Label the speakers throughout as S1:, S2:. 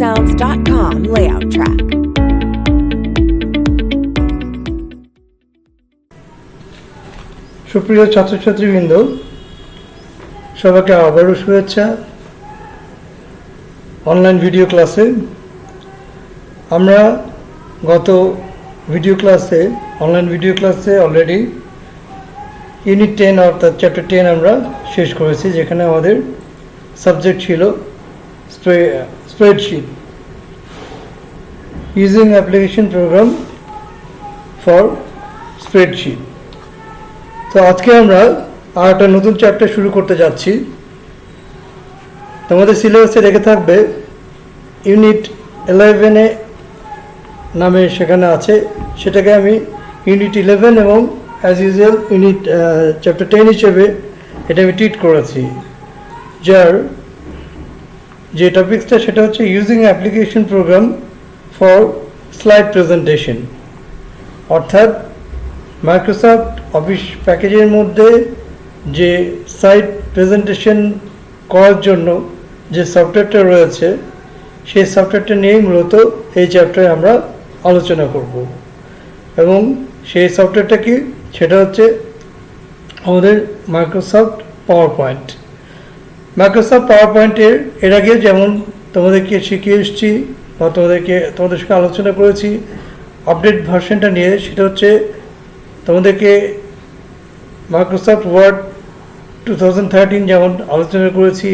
S1: MusicSounds.com layout track.
S2: সুপ্রিয় ছাত্রছাত্রীবৃন্দ, সবাইকে আবারও শুভেচ্ছা অনলাইন ভিডিও ক্লাসে। আমরা গত অনলাইন ভিডিও ক্লাসে অলরেডি ইউনিট 10 অর্থাৎ চ্যাপ্টার 10 আমরা শেষ করেছি, যেখানে আমাদের সাবজেক্ট ছিল spreadsheet using application program for spreadsheet. তো আজকে আমরা আর একটা নতুন চ্যাপ্টার শুরু করতে যাচ্ছি। তোমাদের সিলেবাসে রেখে থাকবে ইউনিট 11 নামে সেখানে আছে, সেটাকে আমি ইউনিট 11 এবং অ্যাজ ইউজুয়াল ইউনিট চ্যাপ্টার 10 হিসেবে এটা আমি ট্রিট করেছি। যার যে টপিকসটা সেটা হচ্ছে using application program for slide presentation, অর্থাৎ মাইক্রোসফট অফিস প্যাকেজের মধ্যে যে স্লাইড প্রেজেন্টেশন করার জন্য যে সফটওয়্যারটা রয়েছে সেই সফটওয়্যারটা নিয়েই মূলত এই চ্যাপ্টারে আমরা আলোচনা করব। এবং সেই সফটওয়্যারটা কি, সেটা হচ্ছে আমাদের মাইক্রোসফট পাওয়ার পয়েন্ট। মাইক্রোসফট পাওয়ার পয়েন্টের এর আগে যেমন তোমাদেরকে শিখিয়ে এসেছি বা তোমাদের সঙ্গে আলোচনা করেছি আপডেট ভার্সনটা নিয়ে, সেটা হচ্ছে তোমাদেরকে মাইক্রোসফট ওয়ার্ড 2013 যেমন আলোচনা করেছি,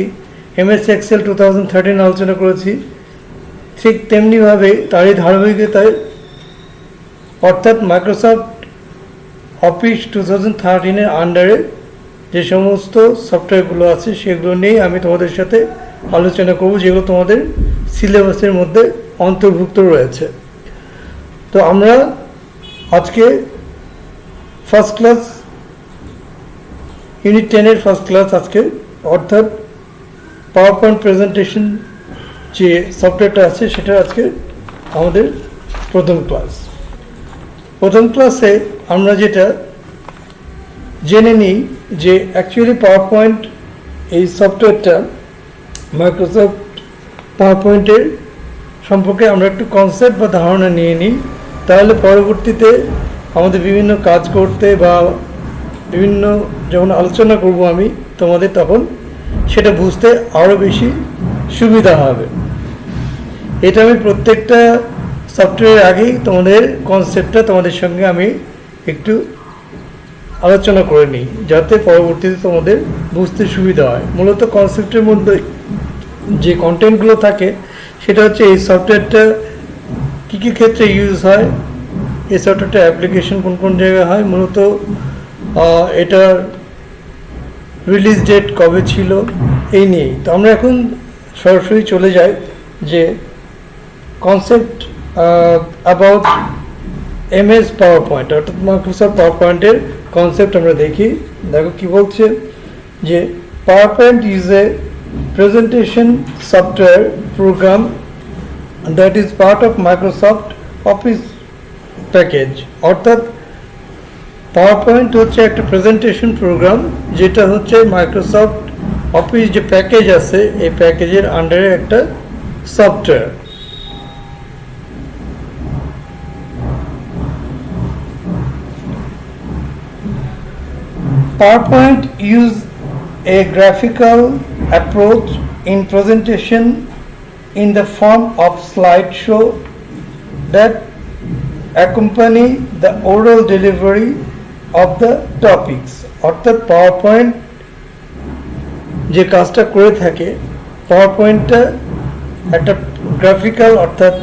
S2: MS এক্সেল 2013 আলোচনা করেছি, ঠিক তেমনিভাবে তারই ধারাবাহিকতায় অর্থাৎ মাইক্রোসফট অফিস 2013-এর আন্ডারে যে সমস্ত সফটওয়্যারগুলো আছে সেগুলো নিয়েই আমি তোমাদের সাথে আলোচনা করব, যেগুলো তোমাদের সিলেবাসের মধ্যে অন্তর্ভুক্ত রয়েছে। তো আমরা আজকে ফার্স্ট ক্লাস ইউনিট 10-এর ফার্স্ট ক্লাস আজকে, অর্থাৎ পাওয়ার পয়েন্ট প্রেজেন্টেশন যে সফটওয়্যারটা আছে সেটা আজকে আমাদের প্রথম ক্লাসে আমরা যেটা জেনে নিই যে অ্যাকচুয়ালি পাওয়ার পয়েন্ট এই সফটওয়্যারটা মাইক্রোসফট পাওয়ার পয়েন্টের সম্পর্কে আমরা একটু কনসেপ্ট বা ধারণা নিয়ে নিই, তাহলে পরবর্তীতে আমাদের বিভিন্ন কাজ করতে বা বিভিন্ন যখন আলোচনা করব আমি তোমাদের, তখন সেটা বুঝতে আরও বেশি সুবিধা হবে। এটা আমি প্রত্যেকটা সফটওয়্যারের আগেই তোমাদের কনসেপ্টটা তোমাদের সঙ্গে আমি একটু আলোচনা করে নিই, যাতে পরবর্তীতে তোমাদের বুঝতে সুবিধা হয়। মূলত কনসেপ্টের মধ্যে যে কন্টেন্টগুলো থাকে সেটা হচ্ছে এই সফটওয়্যারটা কী কী ক্ষেত্রে ইউজ হয়, এই সফটওয়্যারটা অ্যাপ্লিকেশন কোন কোন জায়গায় হয়, মূলত এটার রিলিজ ডেট কবে ছিল, এই নিয়েই। তো আমরা এখন সরাসরি চলে যাই যে concept about MS power point, অর্থাৎ মাইক্রোসফট পাওয়ার পয়েন্টের কনসেপ্ট আমরা দেখি। দেখো কি বলছে, যে power point is a presentation software program that is part of Microsoft office package, অর্থাৎ পাওয়ার পয়েন্ট হচ্ছে একটা প্রেজেন্টেশন প্রোগ্রাম যেটা হচ্ছে মাইক্রোসফট অফিস যে প্যাকেজ আছে এই প্যাকেজের আন্ডারে একটা software. PowerPoint use a graphical approach in presentation in the form of slideshow that accompany the oral delivery of the topics, অর্থাৎ PowerPoint যে কাজটা করে থাকে, PowerPointটা একটা গ্রাফিক্যাল অর্থাৎ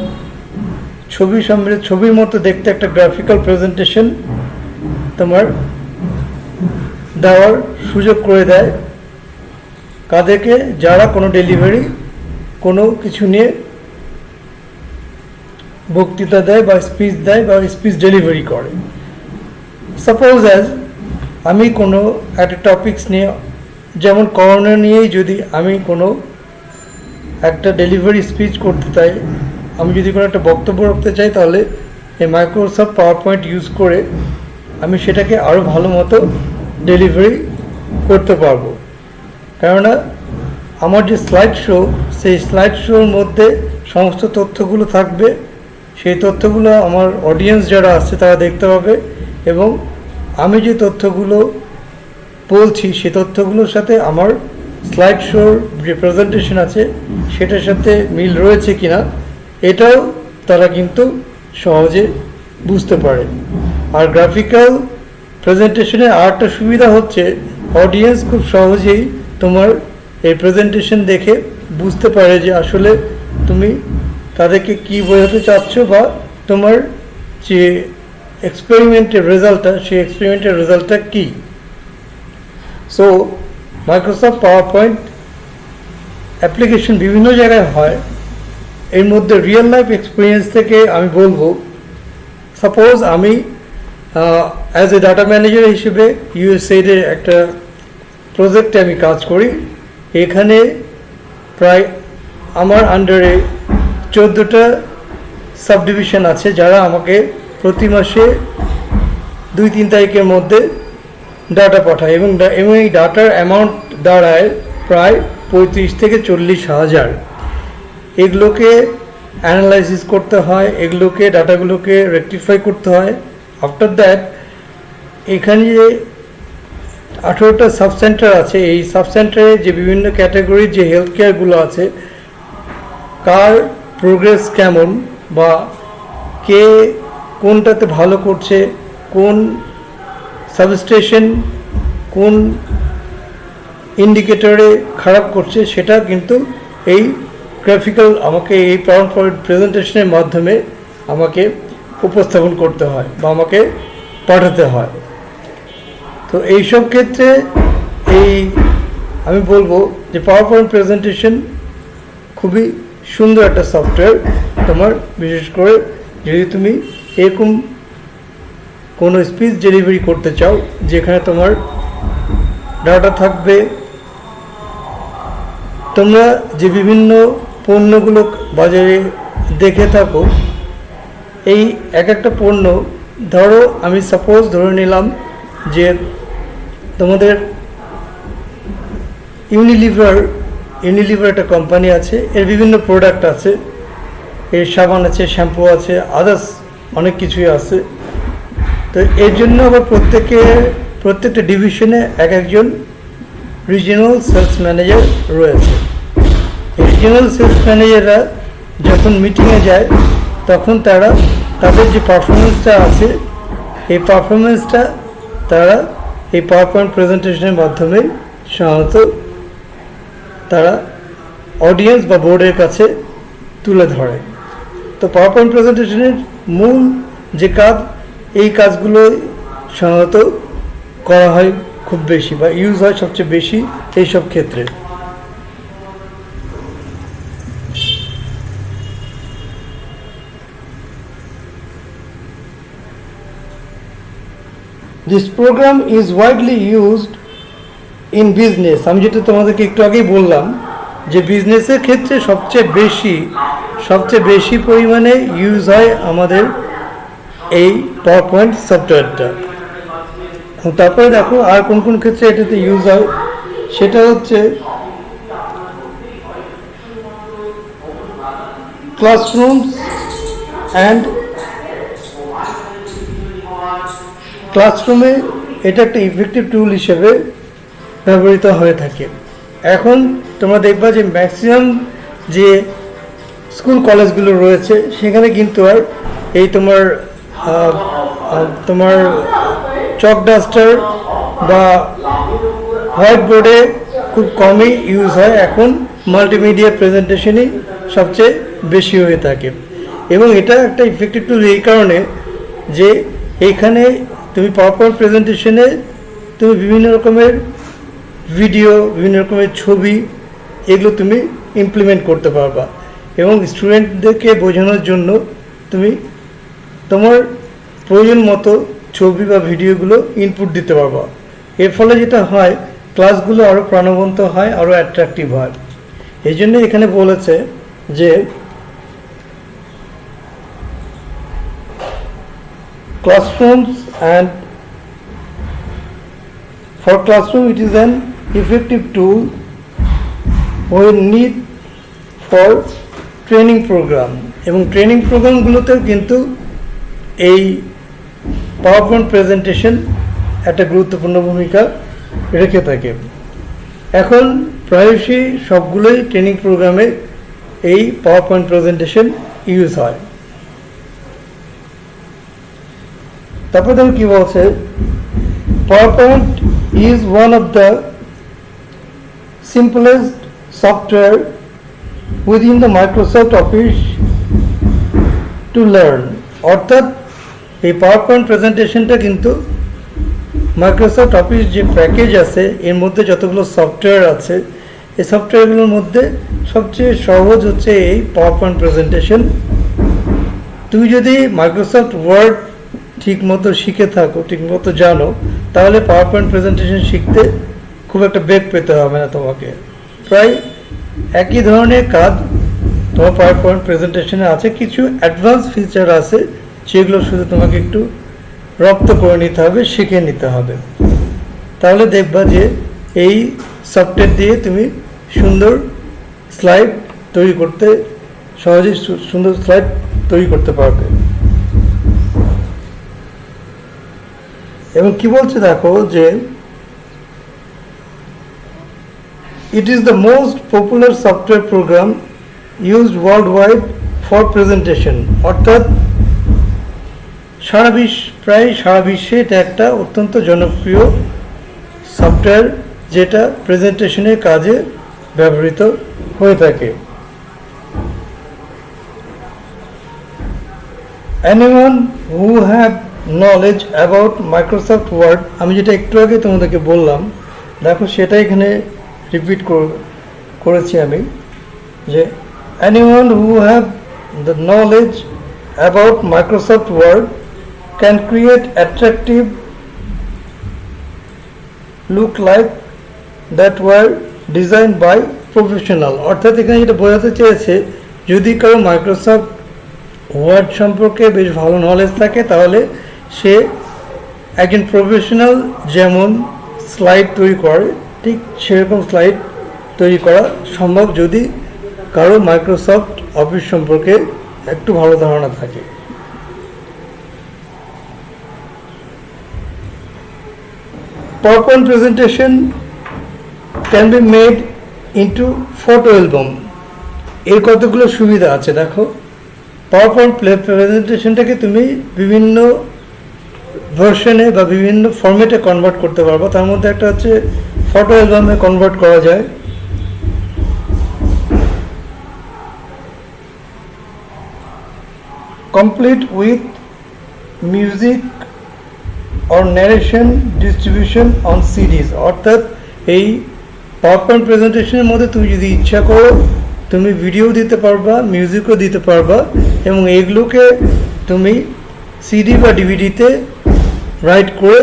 S2: ছবির মতো দেখতে একটা গ্রাফিক্যাল প্রেজেন্টেশন তোমার দেওয়ার সুযোগ করে দেয় কাদেরকে, যারা কোনো ডেলিভারি কোনো কিছু নিয়ে বক্তৃতা দেয় বা স্পিচ দেয় বা স্পিচ ডেলিভারি করে। সাপোজ অ্যাজ আমি কোনো একটা টপিকস নিয়ে, যেমন করোনা নিয়েই যদি আমি কোনো একটা ডেলিভারি স্পিচ করতে চাই, আমি যদি কোনো একটা বক্তব্য রাখতে চাই, তাহলে এই মাইক্রোসফট পাওয়ার পয়েন্ট ইউজ করে আমি সেটাকে আরও ভালো মতো ডেলিভারি করতে পারবো। কেননা আমার যে স্লাইড শো, সেই স্লাইড শোর মধ্যে সমস্ত তথ্যগুলো থাকবে। সেই তথ্যগুলো আমার অডিয়েন্স যারা আছে তারা দেখতে পাবে, এবং আমি যে তথ্যগুলো বলছি সেই তথ্যগুলোর সাথে আমার স্লাইড শোর যে প্রেজেন্টেশন আছে সেটার সাথে মিল রয়েছে কিনা এটাও তারা কিন্তু সহজে বুঝতে পারে। আর গ্রাফিক্যাল প্রেজেন্টেশনের আরেকটা সুবিধা হচ্ছে অডিয়েন্স খুব সহজেই তোমার এই প্রেজেন্টেশন দেখে বুঝতে পারে যে আসলে তুমি তাদেরকে কি বোঝাতে চাচ্ছ, বা তোমার যে এক্সপেরিমেন্টের রেজাল্টটা সেই এক্সপেরিমেন্টের রেজাল্টটা কী। So Microsoft PowerPoint application বিভিন্ন জায়গায় হয়। এর মধ্যে রিয়েল লাইফ এক্সপিরিয়েন্স থেকে আমি বলবো, সাপোজ আমি অ্যাজ এ ডাটা ম্যানেজার হিসেবে ইউএসএইডের একটা প্রজেক্টে আমি কাজ করি। এখানে প্রায় আমার আন্ডারে 14টা সাব ডিভিশন আছে যারা আমাকে প্রতি মাসে 2-3 তারিখের মধ্যে ডাটা পাঠায়, এবং এই ডাটার অ্যামাউন্ট দাঁড়ায় প্রায় 35 থেকে 40,000। এগুলোকে অ্যানালাইসিস করতে হয়, এগুলোকে ডাটাগুলোকে রেকটিফাই করতে হয়। আফটার দ্যাট এখানে যে 18টা সাব সেন্টার আছে, এই সাব সেন্টারে যে বিভিন্ন ক্যাটাগরির যে হেলথ কেয়ারগুলো আছে কার প্রোগ্রেস কেমন, বা কে কোনটাতে ভালো করছে, কোন সাবস্টেশন কোন ইন্ডিকেটরে খারাপ করছে, সেটা কিন্তু এই গ্রাফিক্যাল আমাকে এই পাওয়ার পয়েন্ট প্রেজেন্টেশনের মাধ্যমে আমাকে উপস্থাপন করতে হয় বা আমাকে পাঠাতে হয়। তো এইসব ক্ষেত্রে আমি বলবো যে পাওয়ার পয়েন্ট প্রেজেন্টেশন খুবই সুন্দর একটা সফটওয়্যার। তোমার বিশেষ করে যদি তুমি এরকম কোনো স্পিচ ডেলিভারি করতে চাও যেখানে তোমার ডাটা থাকবে, তোমরা যে বিভিন্ন পণ্যগুলো বাজারে দেখে থাকো, এই একটা পণ্য ধরো, আমি সাপোজ ধরে নিলাম যে তোমাদের ইউনিলিভার একটা কোম্পানি আছে, এর বিভিন্ন প্রোডাক্ট আছে, এর সাবান আছে, শ্যাম্পু আছে, আদার্স অনেক কিছুই আছে। তো এর জন্য আবার প্রত্যেকটা ডিভিশনে একজন রিজিওনাল সেলস ম্যানেজার রয়েছে। রিজিওনাল সেলস ম্যানেজাররা যখন মিটিংয়ে যায় তখন তাদের যে পারফরমেন্সটা আছে এই পারফরমেন্সটা তারা এই পাওয়ার পয়েন্ট প্রেজেন্টেশনের মাধ্যমে সাধারণত তারা অডিয়েন্স বা বোর্ডের কাছে তুলে ধরে। তো পাওয়ার পয়েন্ট প্রেজেন্টেশনের মূল যে কাজ, এই কাজগুলো সাধারণত করা হয় খুব বেশি বা ইউজ হয় সবচেয়ে বেশি এইসব ক্ষেত্রে। This program is widely used in business. আমি যেটা তোমাদেরকে একটু আগেই বললাম যে বিজনেসের ক্ষেত্রে সবচেয়ে বেশি পরিমাণে ইউজ হয় আমাদের এই পাওয়ার পয়েন্ট সফটওয়্যারটা। তারপরে দেখো আর কোন কোন ক্ষেত্রে এটাতে ইউজ হয়, সেটা হচ্ছে ক্লাসরুমস অ্যান্ড ক্লাসরুমে এটা একটা ইফেক্টিভ টুল হিসেবে ব্যবহৃত হয়ে থাকে। এখন তোমরা দেখবা যে ম্যাক্সিমাম যে স্কুল কলেজগুলো রয়েছে সেখানে কিন্তু আর এই তোমার চক ডাস্টার বা হোয়াইট বোর্ডে খুব কমই ইউজ হয়। এখন মাল্টিমিডিয়া প্রেজেন্টেশনই সবচেয়ে বেশি হয়ে থাকে, এবং এটা একটা ইফেক্টিভ টুল এই কারণে যে এইখানে তুমি পাওয়ার পয়েন্ট প্রেজেন্টেশনে তুমি বিভিন্ন রকমের ভিডিও, বিভিন্ন রকমের ছবি এগুলো তুমি ইমপ্লিমেন্ট করতে পারবা, এবং স্টুডেন্টদেরকে বোঝানোর জন্য তুমি তোমার প্রয়োজন মতো ছবি বা ভিডিওগুলো ইনপুট দিতে পারবা। এর ফলে যেটা হয় ক্লাসগুলো আরও প্রাণবন্ত হয়, আরও অ্যাট্রাকটিভ হয়। এই জন্য এখানে বলেছে যে classrooms and for classroom it is an effective tool when need for training programme, এবং ট্রেনিং প্রোগ্রামগুলোতেও কিন্তু এই পাওয়ার পয়েন্ট প্রেজেন্টেশন একটা গুরুত্বপূর্ণ ভূমিকা রেখে থাকে। এখন প্রায়শই সবগুলোই ট্রেনিং প্রোগ্রামে এই পাওয়ার পয়েন্ট প্রেজেন্টেশন ইউজ হয়। তারপর দেখো কি বলছে, power point is one of the simplest software within the Microsoft Office to learn। অর্থাৎ এই পাওয়ার পয়েন্ট প্রেজেন্টেশনটা কিন্তু মাইক্রোসফট অফিস যে প্যাকেজ আছে এর মধ্যে যতগুলো সফটওয়্যার আছে এই সফটওয়্যারগুলোর মধ্যে সবচেয়ে সহজ হচ্ছে এই পাওয়ার পয়েন্ট প্রেজেন্টেশন। তুমি যদি মাইক্রোসফট ওয়ার্ড ঠিকমতো শিখে থাকো, ঠিকমতো জানো, তাহলে পাওয়ার পয়েন্ট প্রেজেন্টেশন শিখতে খুব একটা বেগ পেতে হবে না তোমাকে। প্রায় একই ধরনের কাজ তোমার পাওয়ার পয়েন্ট প্রেজেন্টেশনে আছে, কিছু অ্যাডভান্স ফিচার আছে যেগুলো শুধু তোমাকে একটু রপ্ত করে নিতে হবে, শিখে নিতে হবে। তাহলে দেখবা যে এই সফটওয়্যার দিয়ে তুমি সুন্দর স্লাইড তৈরি করতে, সহজেই সুন্দর স্লাইড তৈরি করতে পারবে। এবং কি বলছে দেখো যে it is the most popular software program used worldwide for presentation। অর্থাৎ প্রায় সারা বিশ্বে এটা একটা অত্যন্ত জনপ্রিয় সফটওয়্যার যেটা প্রেজেন্টেশনের কাজে ব্যবহৃত হয়ে থাকে। Anyone who have knowledge about Microsoft Word, আমি যেটা একটু আগে তোমাদেরকে বললাম, দেখো সেটা এখানে রিপিট করেছি আমি, যে anyone who have the knowledge about Microsoft Word can create attractive look like that were designed by professional। অর্থাৎ এখানে যেটা বোঝাতে চেয়েছে, যদি কারো মাইক্রোসফট ওয়ার্ড সম্পর্কে বেশ ভালো নলেজ থাকে তাহলে সে একজন প্রফেশনাল যেমন স্লাইড তৈরি করে ঠিক সেরকম স্লাইড তৈরি করা সম্ভব যদি কারো মাইক্রোসফট অফিস সম্পর্কে একটু ভালো ধারণা থাকে। PowerPoint presentation can be made into photo album। এর কতগুলো সুবিধা আছে দেখো। PowerPoint প্রেজেন্টেশনটাকে তুমি বিভিন্ন ভার্সনে বা বিভিন্ন ফরম্যাটে কনভার্ট করতে পারবো। তার মধ্যে একটা হচ্ছে ফটো অ্যালবামে কনভার্ট করা যায়, complete with music or narration distribution on CDs। অর্থাৎ এই পাওয়ারপয়েন্ট প্রেজেন্টেশনের মধ্যে তুমি যদি ইচ্ছা করো তুমি ভিডিও দিতে পারবা, মিউজিকও দিতে পারবা, এবং এইগুলোকে তুমি সিডি বা ডিভিডিতে রাইট করে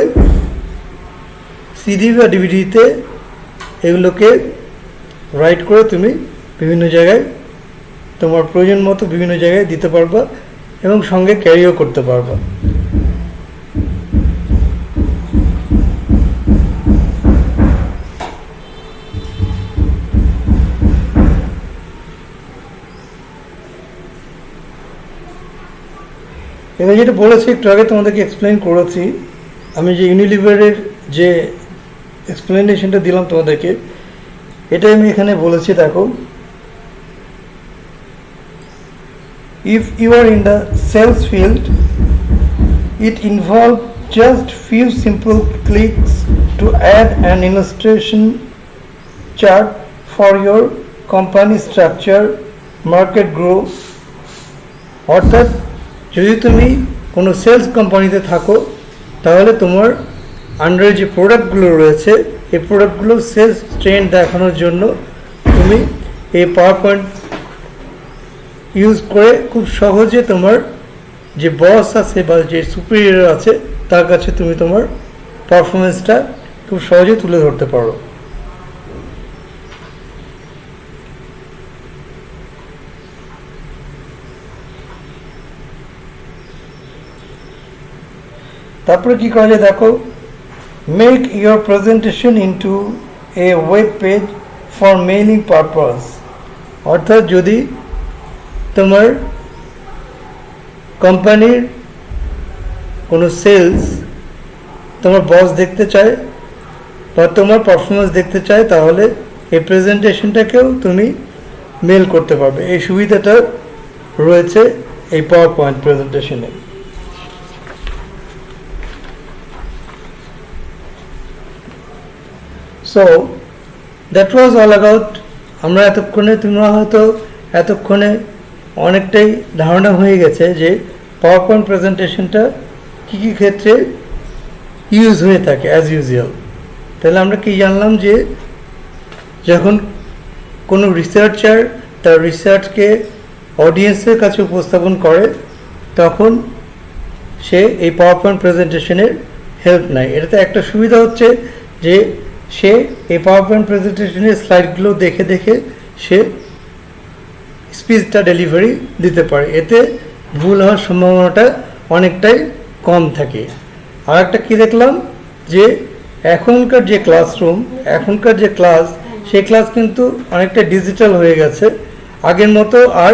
S2: এগুলোকে রাইট করে তুমি বিভিন্ন জায়গায় তোমার প্রয়োজন মতো বিভিন্ন জায়গায় দিতে পারবা এবং সঙ্গে ক্যারিও করতে পারবা। এবার যেটা বলেছি একটু আগে তোমাদেরকে এক্সপ্লেন করেছি, আমি যে ইউনিলিভারের যে এক্সপ্লেনেশনটা দিলাম তোমাদেরকে, এটাই আমি এখানে বলেছি। দেখো, if you are in the sales field, it involves just few simple clicks to add an illustration chart for your company structure, market growth। অর্থাৎ যদি তুমি কোনো সেলস কোম্পানিতে থাকো তাহলে তোমার আন্ডারে যে প্রোডাক্টগুলো রয়েছে এই প্রোডাক্টগুলো সেলস ট্রেন্ড দেখানোর জন্য তুমি এই পাওয়ার পয়েন্ট ইউজ করে খুব সহজে তোমার যে বস আছে বা যে সুপিরিয়র আছে তার কাছে তুমি তোমার পারফরমেন্সটা খুব সহজে তুলে ধরতে পারো। তারপরে কি করা যায় দেখো, make your presentation into a web page for mailing purpose. অর্থাৎ যদি তোমার কোম্পানির কোনো সেলস তোমার বস দেখতে চায় বা তোমার পারফরমেন্স দেখতে চায়, তাহলে এই প্রেজেন্টেশনটাকেও তুমি মেল করতে পারবে। এই সুবিধাটা রয়েছে এই পাওয়ার পয়েন্ট প্রেজেন্টেশনে। So that was all about. আমরা তোমরা হয়তো এতক্ষণে অনেকটাই ধারণা হয়ে গেছে যে পাওয়ার পয়েন্ট প্রেজেন্টেশনটা কী কী ক্ষেত্রে ইউজ হয়ে থাকে অ্যাজ ইউজুয়াল। তাহলে আমরা কি জানলাম যে যখন কোনো রিসার্চার তার রিসার্চকে অডিয়েন্সের কাছে উপস্থাপন করে, তখন সে এই পাওয়ার পয়েন্ট প্রেজেন্টেশনের হেল্প নেয়। এটাতে একটা সুবিধা হচ্ছে যে সে এই পাওয়ার পয়েন্ট প্রেজেন্টেশনের স্লাইডগুলো দেখে দেখে সে স্পিচটা ডেলিভারি দিতে পারে। এতে ভুল হওয়ার সম্ভাবনাটা অনেকটাই কম থাকে। আর একটা কী দেখলাম যে এখনকার যে ক্লাসরুম, এখনকার যে ক্লাস, সেই ক্লাস কিন্তু অনেকটা ডিজিটাল হয়ে গেছে। আগের মতো আর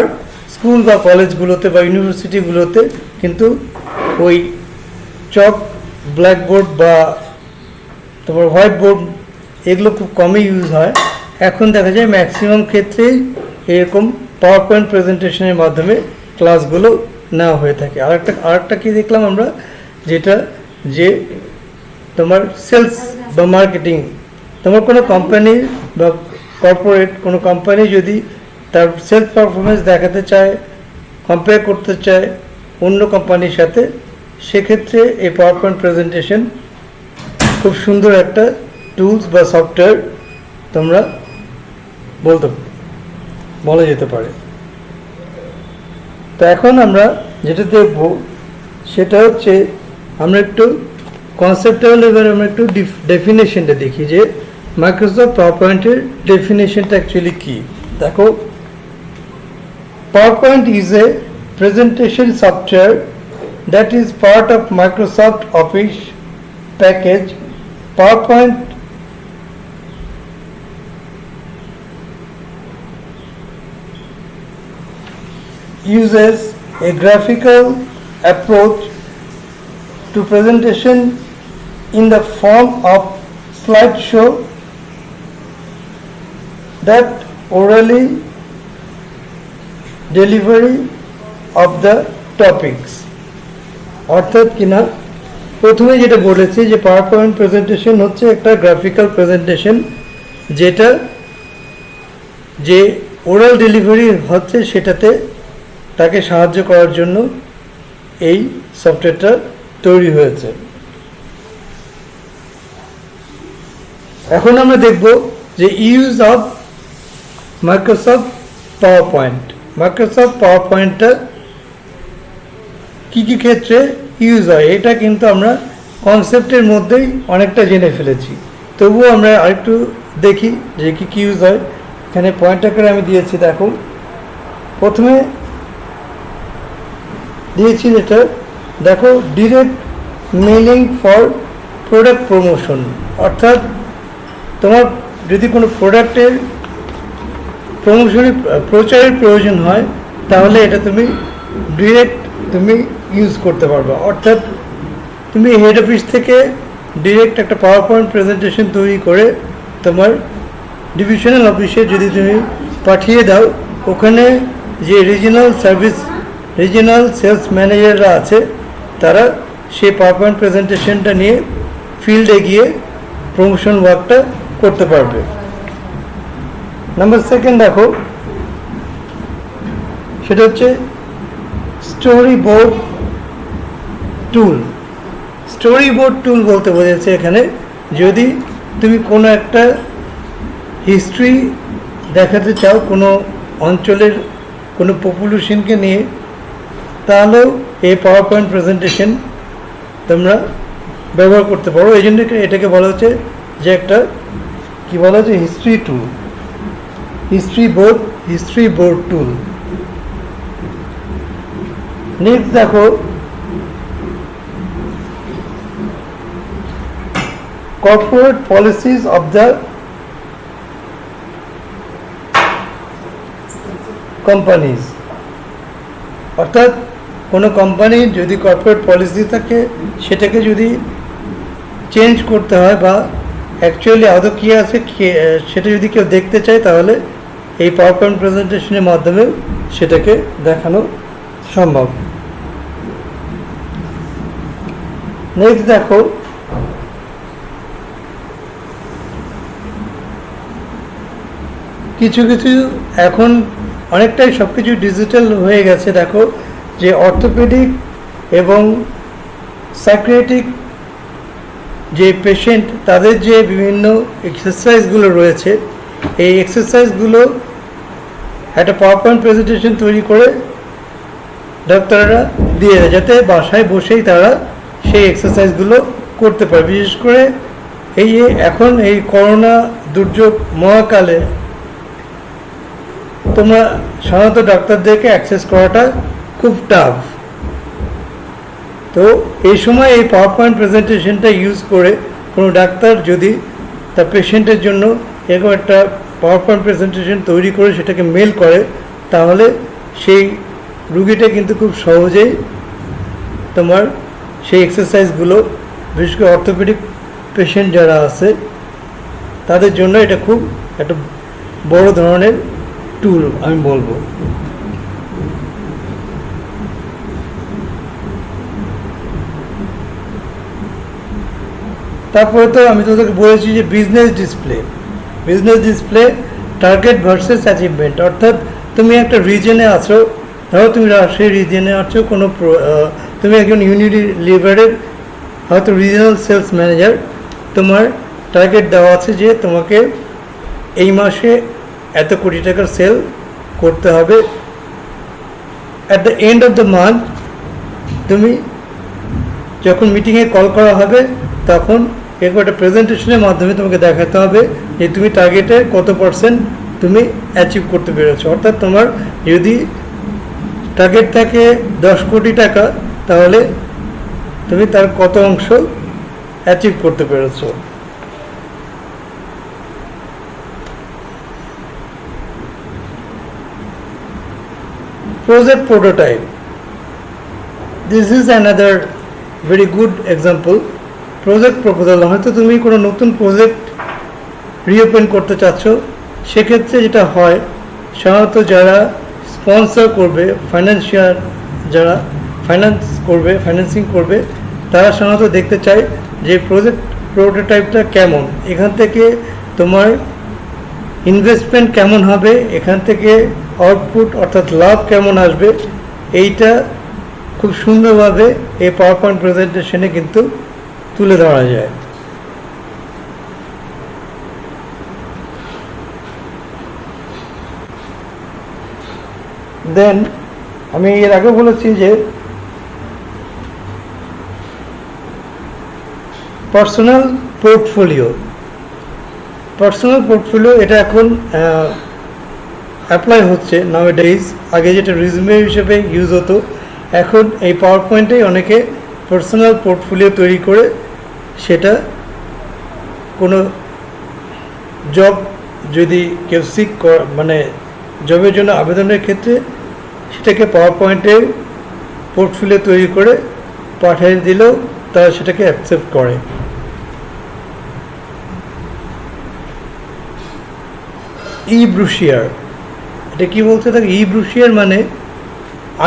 S2: স্কুল বা কলেজগুলোতে বা ইউনিভার্সিটিগুলোতে কিন্তু ওই চক, ব্ল্যাকবোর্ড বা তোমার হোয়াইট বোর্ড এগুলো খুব কমই ইউজ হয়। এখন দেখা যায় ম্যাক্সিমাম ক্ষেত্রেই এরকম পাওয়ার পয়েন্ট প্রেজেন্টেশনের মাধ্যমে ক্লাসগুলো নেওয়া হয়ে থাকে। আরেকটা কি দেখলাম আমরা, যেটা যে তোমার সেলস বা মার্কেটিং, তোমার কোনো কোম্পানি বা কর্পোরেট কোনো কোম্পানি যদি তার সেলস পারফরমেন্স দেখাতে চায়, কম্পেয়ার করতে চায় অন্য কোম্পানির সাথে, সেক্ষেত্রে এই পাওয়ার পয়েন্ট প্রেজেন্টেশন খুব সুন্দর একটা টুলস বা সফটওয়্যার তোমরা বলা যেতে পারে। তো এখন আমরা যেটা দেখব সেটা হচ্ছে আমরা একটু কনসেপ্টুয়াল লেভেলে আমরা একটু ডেফিনেশনটা দেখি যে মাইক্রোসফট পাওয়ার পয়েন্টের ডেফিনেশনটা অ্যাকচুয়ালি কী। দেখো, PowerPoint is a presentation software that is part of Microsoft Office package. PowerPoint uses a graphical approach to presentation in the form of slideshow that orally delivery of the topics. অর্থাৎ কিনা প্রথমে যেটা বলেছি যে power point presentation হচ্ছে একটা graphical presentation, যেটা যে ওরাল ডেলিভারি হচ্ছে সেটাতে তাকে সাহায্য করার জন্য এই সফটওয়্যারটা তৈরি হয়েছে। এখন আমরা দেখব যে use of Microsoft power point. Microsoft পাওয়ার পয়েন্টটা কী কী ক্ষেত্রে ইউজ হয়, এটা কিন্তু আমরা কনসেপ্টের মধ্যেই অনেকটা জেনে ফেলেছি। তবুও আমরা আরেকটু দেখি যে কী কী ইউজ হয়। এখানে পয়েন্ট আকারে আমি দিয়েছি, দেখো প্রথমে দিয়েছি যেটা, দেখো direct mailing for product promotion. অর্থাৎ তোমার যদি কোনো প্রোডাক্টের প্রচারের প্রয়োজন হয়, তাহলে এটা তুমি ডিরেক্ট ইউজ করতে পারবে। অর্থাৎ তুমি হেড অফিস থেকে ডিরেক্ট একটা পাওয়ার পয়েন্ট প্রেজেন্টেশন তৈরি করে তোমার ডিভিশনাল অফিসে যদি তুমি পাঠিয়ে দাও, ওখানে যে রিজিনাল সেলস ম্যানেজাররা আছে, তারা সেই পাওয়ার পয়েন্ট প্রেজেন্টেশনটা নিয়ে ফিল্ডে গিয়ে প্রমোশন ওয়ার্কটা করতে পারবে। নাম্বার সেকেন্ড দেখো, সেটা হচ্ছে স্টোরি বোর্ড টুল। স্টোরি বোর্ড টুল বলতে বোঝাচ্ছে এখানে যদি তুমি কোনো একটা হিস্ট্রি দেখাতে চাও কোনো অঞ্চলের কোনো পপুলেশনকে নিয়ে, তাহলেও এই পাওয়ার পয়েন্ট প্রেজেন্টেশন তোমরা ব্যবহার করতে পারো। এই জন্য এটাকে বলা হচ্ছে যে একটা কি বলা হচ্ছে হিস্ট্রি টুল, হিস্ট্রি বোর্ড টুল। নেক্সট দেখো, corporate policies of the companies. অর্থাৎ কোনো কোম্পানি যদি কর্পোরেট পলিসি থাকে সেটাকে যদি চেঞ্জ করতে হয় বা অ্যাকচুয়ালি আদৌ কী আছে সেটা যদি কেউ দেখতে চায় তাহলে এই পাওয়ার পয়েন্ট প্রেজেন্টেশনের মাধ্যমে সেটাকে দেখানো সম্ভব। নেক্সট দেখো, কিছু কিছু এখন অনেকটাই সব কিছু ডিজিটাল হয়ে গেছে। দেখো যে অর্থোপেডিক এবং সাইকিয়াট্রিক যে পেশেন্ট তাদের যে বিভিন্ন এক্সারসাইজগুলো রয়েছে, এই এক্সারসাইজগুলো একটা পাওয়ার পয়েন্ট প্রেজেন্টেশন তৈরি করে ডাক্তাররা দিয়ে দেয় যাতে বাসায় বসেই তারা সেই এক্সারসাইজগুলো করতে পারে। বিশেষ করে এই যে এখন এই করোনা দুর্যোগ মহাকালে তোমরা সাধারণত ডাক্তারদেরকে অ্যাক্সেস করাটা খুব টাফ। তো এই সময় এই পাওয়ার পয়েন্ট প্রেজেন্টেশনটা ইউজ করে কোনো ডাক্তার যদি তার পেশেন্টের জন্য এরকম একটা পাওয়ার পয়েন্ট প্রেজেন্টেশন তৈরি করে সেটাকে মেল করে, তাহলে সেই রুগীটা কিন্তু খুব সহজেই তোমার সেই এক্সারসাইজগুলো, বিশেষ করে অর্থোপেডিক পেশেন্ট যারা আছে তাদের জন্য এটা খুব একটা বড় ধরনের টুল আমি বলবো। তারপরে তো আমি তোদেরকে বলেছি যে business display target versus achievement. অর্থাৎ তুমি একটা রিজনে আছো, ধরো তুমি সেই রিজনে আছো, কোনো তুমি একজন ইউনিলিভারের হয়তো রিজনাল সেলস ম্যানেজার, তোমার টার্গেট দেওয়া আছে যে তোমাকে এই মাসে এত কোটি টাকার সেল করতে হবে। At the end of the month তুমি যখন মিটিংয়ে কল করা হবে তখন এরকম একটা প্রেজেন্টেশনের মাধ্যমে তোমাকে দেখাতে হবে যে তুমি টার্গেটে কত পার্সেন্ট তুমি অ্যাচিভ করতে পেরেছো। অর্থাৎ তোমার যদি টার্গেট থাকে 10 কোটি টাকা, তাহলে তুমি তার কত অংশ অ্যাচিভ করতে পেরেছো। Project prototype. This is another very good example. Project proposal. হয়তো তুমি কোনো নতুন প্রজেক্ট রিওপেন করতে চাচ্ছ, সেক্ষেত্রে যেটা হয় সাধারণত যারা স্পন্সর করবে, যারা ফাইন্যান্সিং করবে তারা সাধারণত দেখতে চায় যে প্রজেক্ট প্রোটোটাইপটা কেমন, এখান থেকে তোমার ইনভেস্টমেন্ট কেমন হবে, এখান থেকে আউটপুট অর্থাৎ লাভ কেমন আসবে, এইটা খুব সুন্দরভাবে এই পাওয়ার পয়েন্ট প্রেজেন্টেশনে কিন্তু তুলে ধরা যায়। দেন আমি এর আগে বলেছি যে পার্সোনাল পোর্টফোলিও এটা এখন অ্যাপ্লাই হচ্ছে নাওয়াডেজ। আগে যেটা রিজুমে হিসেবে ইউজ হতো, এখন এই পাওয়ার পয়েন্টেই অনেকে পার্সোনাল পোর্টফোলিও তৈরি করে সেটা কোনো জব যদি কেউ মানে জবের জন্য আবেদনের ক্ষেত্রে সেটাকে পাওয়ার পয়েন্টে পোর্টফোলিও তৈরি করে পাঠিয়ে দিলেও তারা সেটাকে অ্যাকসেপ্ট করে। ই ব্রুশিয়ার, এটা কি বলতে থাকে? ই ব্রুশিয়ার মানে,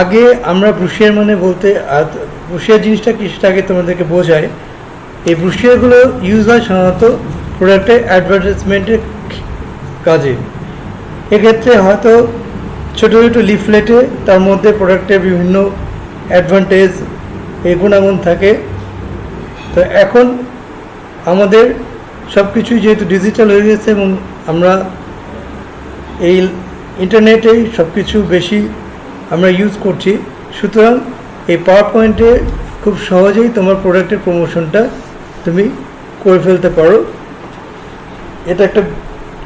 S2: আগে আমরা ব্রুশিয়ার মানে বলতে, ব্রুশিয়ার জিনিসটা কি সেটা আগে তোমাদেরকে বোঝায়। এই ব্রুশিয়ারগুলো ইউজ হয় সাধারণত প্রোডাক্টের অ্যাডভার্টাইজমেন্টের কাজে। এক্ষেত্রে হয়তো ছোটো ছোটো লিফলেটে তার মধ্যে প্রোডাক্টের বিভিন্ন অ্যাডভান্টেজ, এই গুণাগুণ থাকে। তো এখন আমাদের সব কিছুই যেহেতু ডিজিটাল হয়ে গেছে এবং আমরা এই ইন্টারনেটেই সব কিছু বেশি আমরা ইউজ করছি, সুতরাং এই পাওয়ার পয়েন্টে খুব সহজেই তোমার প্রোডাক্টের প্রমোশনটা তুমি করে ফেলতে পারো। এটা একটা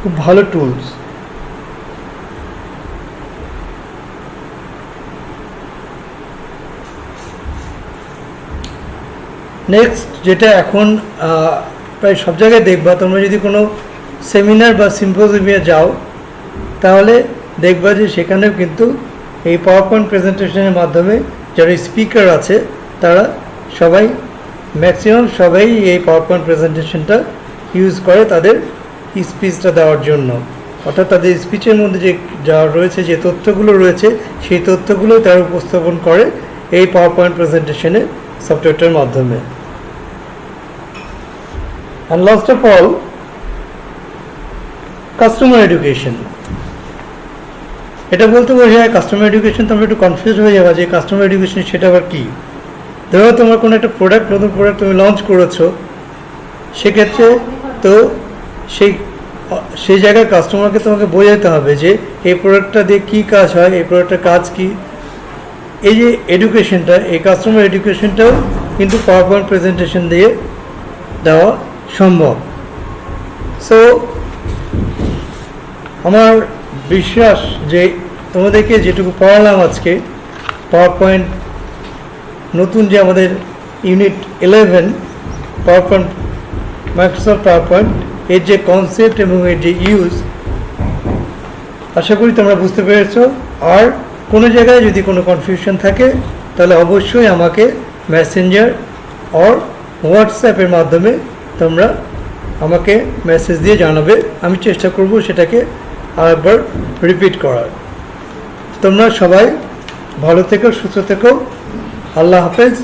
S2: খুব ভালো টুলস। নেক্সট যেটা এখন প্রায় সব জায়গায় দেখবা, তোমরা যদি কোনো সেমিনার বা সিম্পোজিয়ামে যাও তাহলে দেখবা যে সেখানেও কিন্তু এই পাওয়ার পয়েন্ট প্রেজেন্টেশনের মাধ্যমে যারা স্পিকার আছে তারা সবাই ম্যাক্সিমাম সবাই এই পাওয়ার পয়েন্ট প্রেজেন্টেশনটা ইউজ করে তাদের স্পিচটা দেওয়ার জন্য, অর্থাৎ তাদের স্পিচের মধ্যে যে যা রয়েছে, যে তথ্যগুলো রয়েছে, সেই তথ্যগুলো তারা উপস্থাপন করে এই পাওয়ার পয়েন্ট প্রেজেন্টেশনে সফটওয়্যারটার মাধ্যমে। And last of all, customer education. এটা বলতে বোঝায় কাস্টমার এডুকেশন, তোমরা একটু কনফিউজ হয়ে যাবে যে কাস্টমার এডুকেশন সেটা আবার কী। ধরো তোমার কোনো একটা প্রোডাক্ট, নতুন প্রোডাক্ট তুমি লঞ্চ করেছো, সেক্ষেত্রে তো সেই জায়গায় কাস্টমারকে তোমাকে বোঝাতে হবে যে এই প্রোডাক্টটা দিয়ে কী কাজ হয়, এই প্রোডাক্টের কাজ কী। এই যে এডুকেশনটা, এই কাস্টমার এডুকেশনটাও কিন্তু পাওয়ার পয়েন্ট প্রেজেন্টেশন দিয়ে দেওয়া সম্ভব। সো আমার বিশ্বাস যে তোমাদেরকে যেটুকু পড়ালাম আজকে, পাওয়ার পয়েন্ট নতুন যে আমাদের unit 11 power point, Microsoft power point, এর যে কনসেপ্ট এবং এর যে ইউজ, আশা করি তোমরা বুঝতে পেরেছো। আর কোনো জায়গায় যদি কোনো কনফিউশন থাকে তাহলে অবশ্যই আমাকে মেসেঞ্জার অর হোয়াটসঅ্যাপের মাধ্যমে তোমরা আমাকে মেসেজ দিয়ে জানাবে, আমি চেষ্টা করব সেটাকে আরেকবার রিপিট করার। তোমরা সবাই ভালো থেকো, সুস্থ থেকো, আল্লাহ হাফেজ।